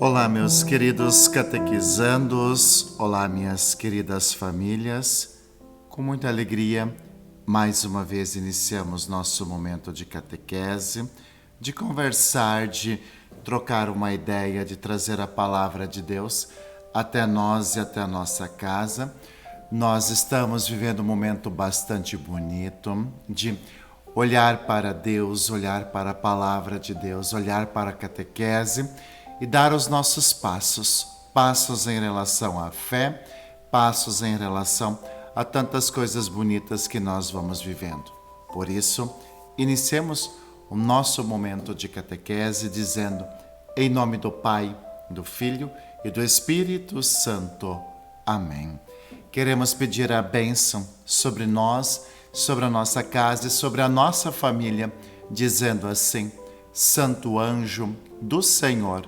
Olá, meus queridos catequizandos, olá, minhas queridas famílias. Com muita alegria, mais uma vez iniciamos nosso momento de catequese, de conversar, de trocar uma ideia, de trazer a palavra de Deus até nós e até a nossa casa. Nós estamos vivendo um momento bastante bonito de olhar para Deus, olhar para a palavra de Deus, olhar para a catequese e dar os nossos passos em relação à fé, passos em relação a tantas coisas bonitas que nós vamos vivendo. Por isso, iniciemos o nosso momento de catequese dizendo: em nome do Pai, do Filho e do Espírito Santo. Amém. Queremos pedir a bênção sobre nós, sobre a nossa casa e sobre a nossa família, dizendo assim: Santo anjo do Senhor,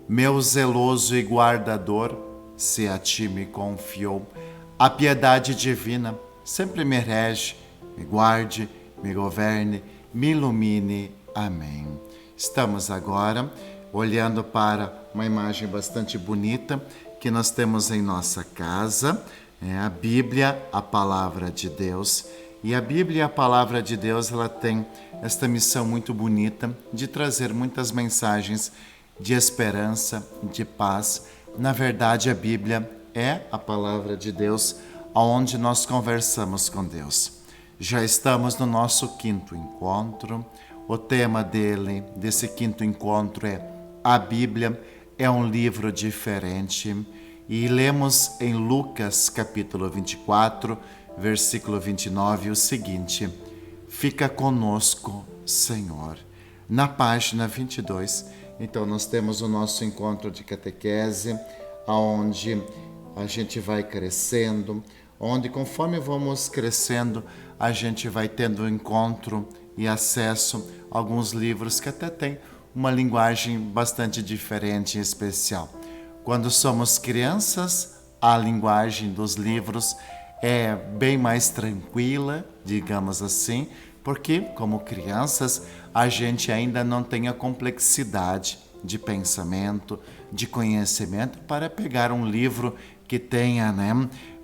meu zeloso e guardador, se a ti me confiou, a piedade divina sempre me rege, me guarde, me governe, me ilumine. Amém. Estamos agora olhando para uma imagem bastante bonita que nós temos em nossa casa, é a Bíblia, a Palavra de Deus. E a Bíblia, a Palavra de Deus, ela tem esta missão muito bonita de trazer muitas mensagens de esperança, de paz. Na verdade, a Bíblia é a Palavra de Deus, onde nós conversamos com Deus. Já estamos no nosso 5º encontro. O tema desse 5º encontro é: a Bíblia é um livro diferente. E lemos em Lucas capítulo 24, versículo 29, o seguinte: fica conosco, Senhor. Na página 22, então nós temos o nosso encontro de catequese, onde a gente vai crescendo, onde conforme vamos crescendo, a gente vai tendo encontro e acesso a alguns livros que até têm uma linguagem bastante diferente e especial. Quando somos crianças, a linguagem dos livros é bem mais tranquila, digamos assim, porque, como crianças, a gente ainda não tem a complexidade de pensamento, de conhecimento para pegar um livro que tenha,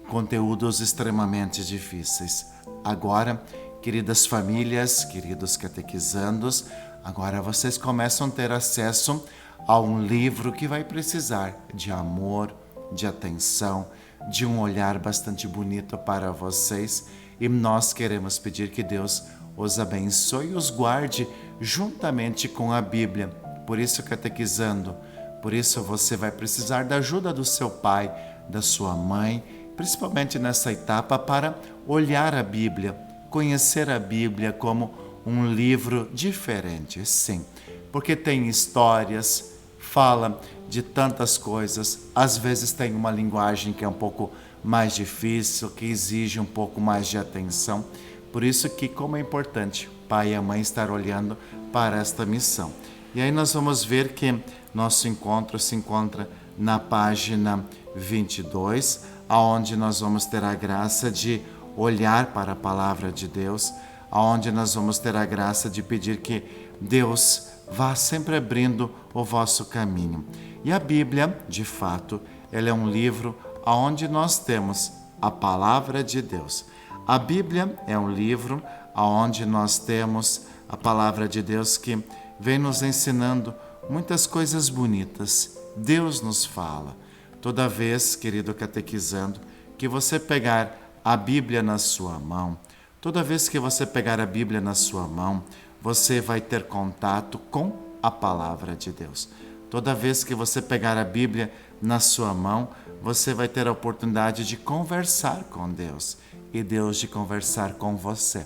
conteúdos extremamente difíceis. Agora, queridas famílias, queridos catequizandos, agora vocês começam a ter acesso a um livro que vai precisar de amor, de atenção, de um olhar bastante bonito para vocês, e nós queremos pedir que Deus os abençoe e os guarde juntamente com a Bíblia. Por isso, catequizando, por isso você vai precisar da ajuda do seu pai, da sua mãe, principalmente nessa etapa, para olhar a Bíblia, conhecer a Bíblia como um livro diferente, sim, porque tem histórias, fala de tantas coisas, às vezes tem uma linguagem que é um pouco mais difícil, que exige um pouco mais de atenção. Por isso que, como é importante o pai e a mãe estar olhando para esta missão. E aí nós vamos ver que nosso encontro se encontra na página 22, aonde nós vamos ter a graça de olhar para a palavra de Deus, aonde nós vamos ter a graça de pedir que Deus vá sempre abrindo o vosso caminho. E a Bíblia, de fato, ela é um livro onde nós temos a palavra de Deus. A Bíblia é um livro onde nós temos a palavra de Deus que vem nos ensinando muitas coisas bonitas. Deus nos fala. Toda vez, querido catequizando, que você pegar a Bíblia na sua mão, toda vez que você pegar a Bíblia na sua mão, você vai ter contato com a palavra de Deus. Toda vez que você pegar a Bíblia na sua mão, você vai ter a oportunidade de conversar com Deus e Deus de conversar com você.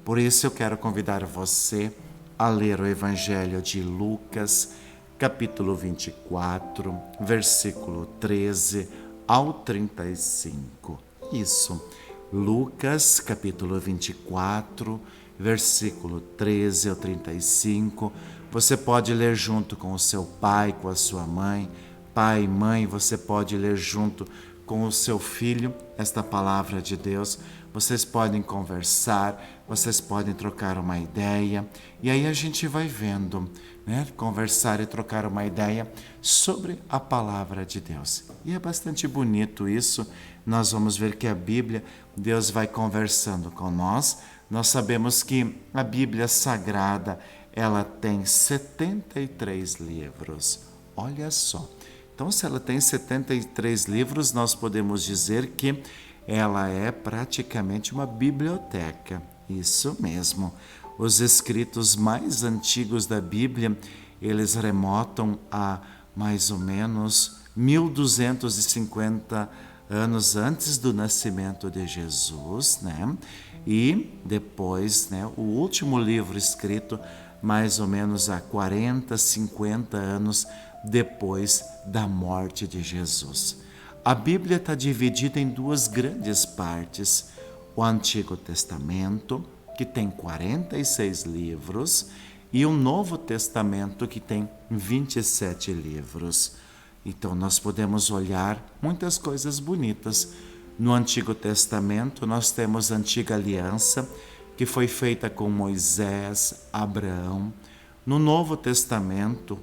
Por isso eu quero convidar você a ler o Evangelho de Lucas, capítulo 24, versículo 13 ao 35. Isso, Lucas, capítulo 24, versículo 13 ao 35. Você pode ler junto com o seu pai, com a sua mãe. Pai e mãe, você pode ler junto com o seu filho esta palavra de Deus, vocês podem conversar, vocês podem trocar uma ideia, e aí a gente vai vendo, né? Conversar e trocar uma ideia sobre a palavra de Deus. E é bastante bonito isso. Nós vamos ver que a Bíblia, Deus vai conversando com nós. Nós sabemos que a Bíblia Sagrada, ela tem 73 livros. Olha só. Então, se ela tem 73 livros, nós podemos dizer que ela é praticamente uma biblioteca. Isso mesmo. Os escritos mais antigos da Bíblia, eles remontam a mais ou menos 1250 anos antes do nascimento de Jesus, né? E depois, né, o último livro escrito mais ou menos há 40, 50 anos depois da morte de Jesus. A Bíblia está dividida em duas grandes partes: o Antigo Testamento, que tem 46 livros, e o Novo Testamento, que tem 27 livros. Então, nós podemos olhar muitas coisas bonitas. No Antigo Testamento, nós temos a Antiga Aliança, que foi feita com Moisés, Abraão. No Novo Testamento,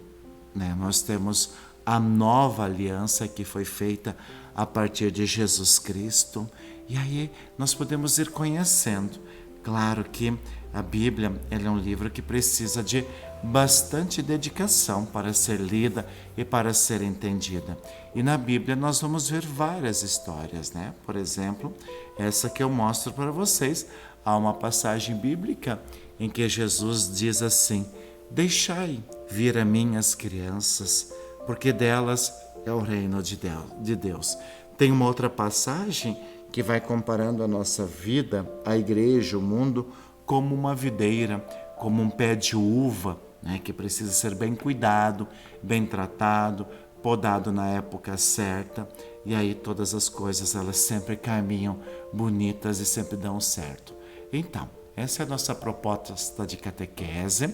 né, nós temos a Nova Aliança, que foi feita a partir de Jesus Cristo. E aí nós podemos ir conhecendo. Claro que a Bíblia, ela é um livro que precisa de bastante dedicação para ser lida e para ser entendida. E na Bíblia nós vamos ver várias histórias, né? Por exemplo, essa que eu mostro para vocês. Há uma passagem bíblica em que Jesus diz assim: deixai vir a mim as crianças, porque delas é o reino de Deus. Tem uma outra passagem que vai comparando a nossa vida, a igreja, o mundo, como uma videira, como um pé de uva, né, que precisa ser bem cuidado, bem tratado, podado na época certa, e aí todas as coisas elas sempre caminham bonitas e sempre dão certo. Então, essa é a nossa proposta de catequese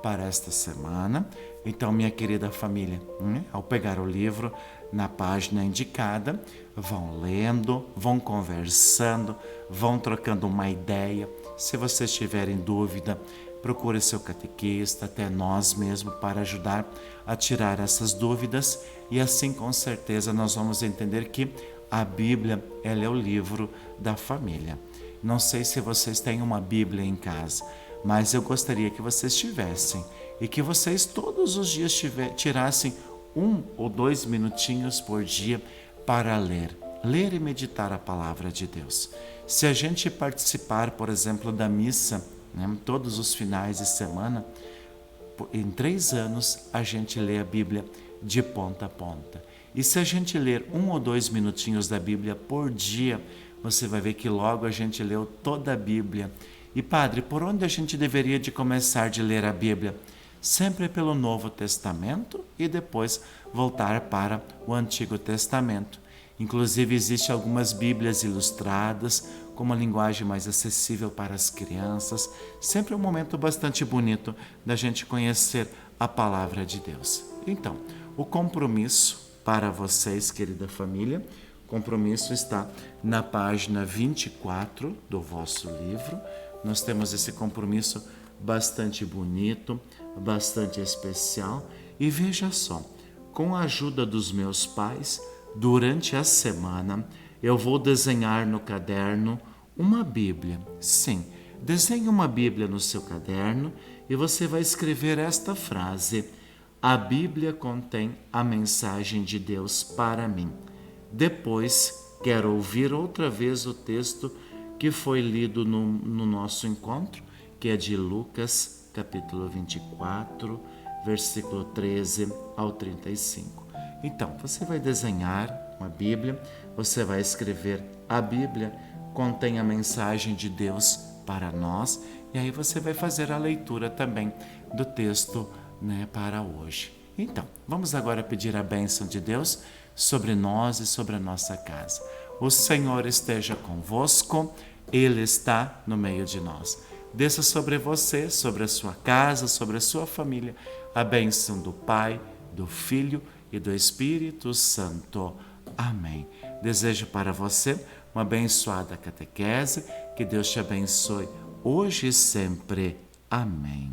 para esta semana. Então, minha querida família, ao pegar o livro na página indicada, vão lendo, vão conversando, vão trocando uma ideia. Se vocês tiverem dúvida, procure seu catequista, até nós mesmo, para ajudar a tirar essas dúvidas, e assim com certeza nós vamos entender que a Bíblia, ela é o livro da família. Não sei se vocês têm uma Bíblia em casa, mas eu gostaria que vocês tivessem e que vocês todos os dias tirassem 1 ou 2 minutinhos por dia para ler e meditar a palavra de Deus. Se a gente participar, por exemplo, da missa, né, todos os finais de semana, em 3 anos a gente lê a Bíblia de ponta a ponta. E se a gente ler 1 ou 2 minutinhos da Bíblia por dia, você vai ver que logo a gente leu toda a Bíblia. E padre, por onde a gente deveria de começar de ler a Bíblia? Sempre pelo Novo Testamento e depois voltar para o Antigo Testamento. Inclusive, existem algumas Bíblias ilustradas, com uma linguagem mais acessível para as crianças. Sempre um momento bastante bonito da gente conhecer a palavra de Deus. Então, o compromisso para vocês, querida família, o compromisso está na página 24 do vosso livro. Nós temos esse compromisso bastante bonito, bastante especial. E veja só, com a ajuda dos meus pais, durante a semana, eu vou desenhar no caderno uma Bíblia. Sim, desenhe uma Bíblia no seu caderno e você vai escrever esta frase: a Bíblia contém a mensagem de Deus para mim. Depois, quero ouvir outra vez o texto que foi lido no nosso encontro, que é de Lucas, capítulo 24, versículo 13 ao 35. Então, você vai desenhar uma Bíblia, você vai escrever: a Bíblia contém a mensagem de Deus para nós, e aí você vai fazer a leitura também do texto, né, para hoje. Então, vamos agora pedir a bênção de Deus sobre nós e sobre a nossa casa. O Senhor esteja convosco, Ele está no meio de nós. Desça sobre você, sobre a sua casa, sobre a sua família, a bênção do Pai, do Filho e do Espírito Santo. Amém. Desejo para você uma abençoada catequese. Que Deus te abençoe hoje e sempre. Amém.